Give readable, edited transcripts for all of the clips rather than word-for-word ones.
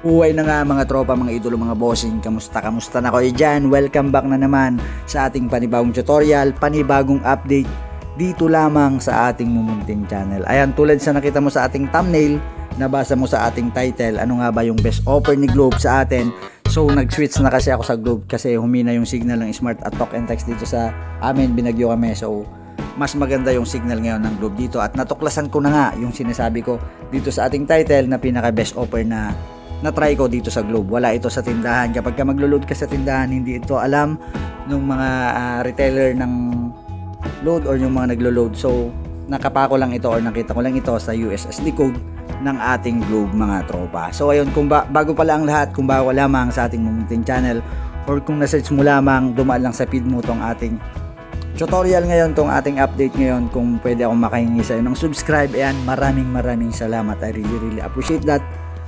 Uway na nga mga tropa, mga idolo, mga bossing. Kamusta na kayo dyan? Welcome back na naman sa ating panibagong tutorial, panibagong update dito lamang sa ating mumunting channel. Ayan, tulad sa nakita mo sa ating thumbnail, nabasa mo sa ating title, ano nga ba yung best offer ni Globe sa atin. So nag-switch na kasi ako sa Globe kasi humina yung signal ng Smart at Talk and Text dito sa amin, binagyo kami. So mas maganda yung signal ngayon ng Globe dito at natuklasan ko na nga yung sinasabi ko dito sa ating title na pinaka best offer na try ko dito sa Globe. Wala ito sa tindahan. Kapag ka maglo-load ka sa tindahan, hindi ito alam ng mga retailer ng load or yung mga naglo-load. So nakapako lang ito or nakita ko lang ito sa USSD code ng ating Globe mga tropa. So ayun, kung bago pala ang lahat, kung bago lamang sa ating mumunting channel or kung na-search mo lamang, dumaan lang sa feed mo tong ating tutorial ngayon, tong ating update ngayon, kung pwede akong makahingi sa iyo ng subscribe, ayan, maraming salamat. I really appreciate that.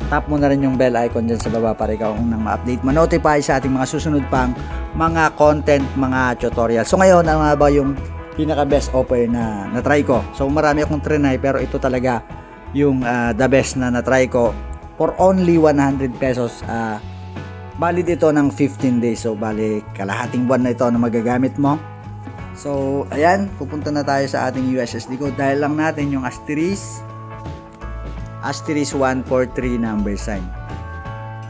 Tap mo na rin yung bell icon dyan sa baba para ikaw kung nang ma-update, ma-notify sa ating mga susunod pang mga content, mga tutorial. So ngayon, ano nga ba yung pinaka best offer na na-try ko? So marami akong trinay pero ito talaga yung the best na na-try ko for only 100 pesos. Valid ito ng 15 days. So bali kalahating buwan na ito na magagamit mo. So ayan, pupunta na tayo sa ating USSD code. Dahil lang natin yung asterisk 143 number sign.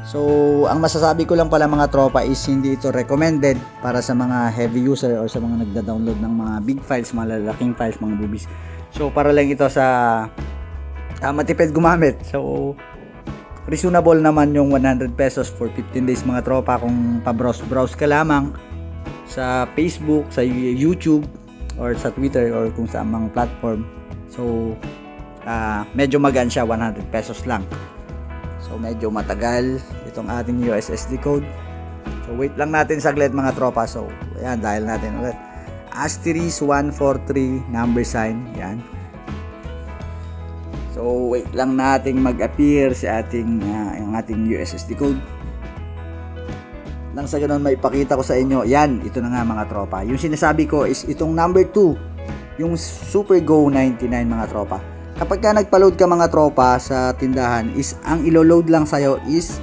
So ang masasabi ko lang pala mga tropa is hindi ito recommended para sa mga heavy user or sa mga nagda-download ng mga big files, mga lalaking files, mga boobies. So para lang ito sa matipid gumamit. So reasonable naman yung 100 pesos for 15 days mga tropa kung pa-browse ka lamang sa Facebook, sa YouTube or sa Twitter or kung sa mga platform. So medyo magaan siya, 100 pesos lang. So medyo matagal itong ating USSD code. So wait lang natin saglit mga tropa. So ayan, dahil natin ulit asterisk 143 number sign, yan. So wait lang nating mag-appear sa ating yung ating USSD code. Nang sa ganun may ipakita ko sa inyo, yan, ito na nga mga tropa. Yung sinasabi ko is itong number 2, yung Super Go 99 mga tropa. Kapag ka nagpa-load ka mga tropa sa tindahan, is ang ilo-load lang sa'yo is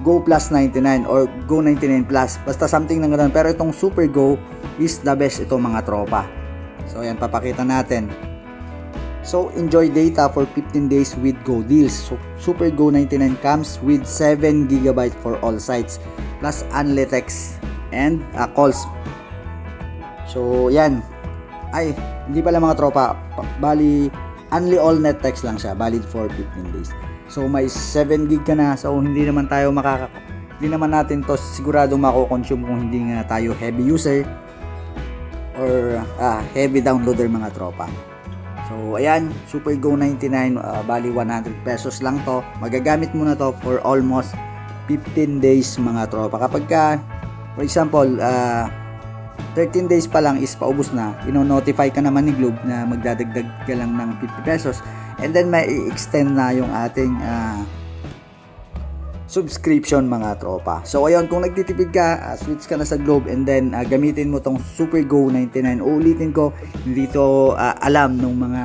Go Plus 99 or Go 99 Plus, basta something na ganoon. Pero itong Super Go is the best ito mga tropa. So yan, papakita natin. So enjoy data for 15 days with Go Deals. So Super Go 99 comes with 7 GB for all sites plus unlimited text and calls. So yan, ay hindi pala mga tropa, bali only all net text lang siya, valid for 15 days. So may 7 gig ka na. So hindi naman natin to siguradong mako-consume kung hindi nga tayo heavy user or heavy downloader mga tropa. So ayan, Super Go 99, bali 100 pesos lang to. Magagamit mo na to for almost 15 days mga tropa. Kapag ka, for example, 13 days pa lang is paubos na, ino-notify ka naman ni Globe na magdadagdag ka lang ng 50 pesos and then may i-extend na yung ating subscription mga tropa. So ayun, kung nagtitipid ka, switch ka na sa Globe and then gamitin mo tong Super Go 99. Uulitin ko, hindi to alam ng mga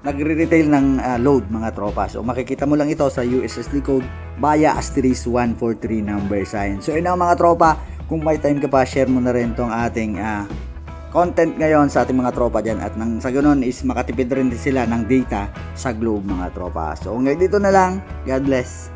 nagre-retail ng load mga tropa. So makikita mo lang ito sa USSD code via asterisk 143 number sign. So yun ang mga tropa, kung may time ka pa, share mo na rin tong ating content ngayon sa ating mga tropa dyan. At nang sa ganun is makatipid rin sila ng data sa Globe mga tropa. So hanggang dito na lang. God bless.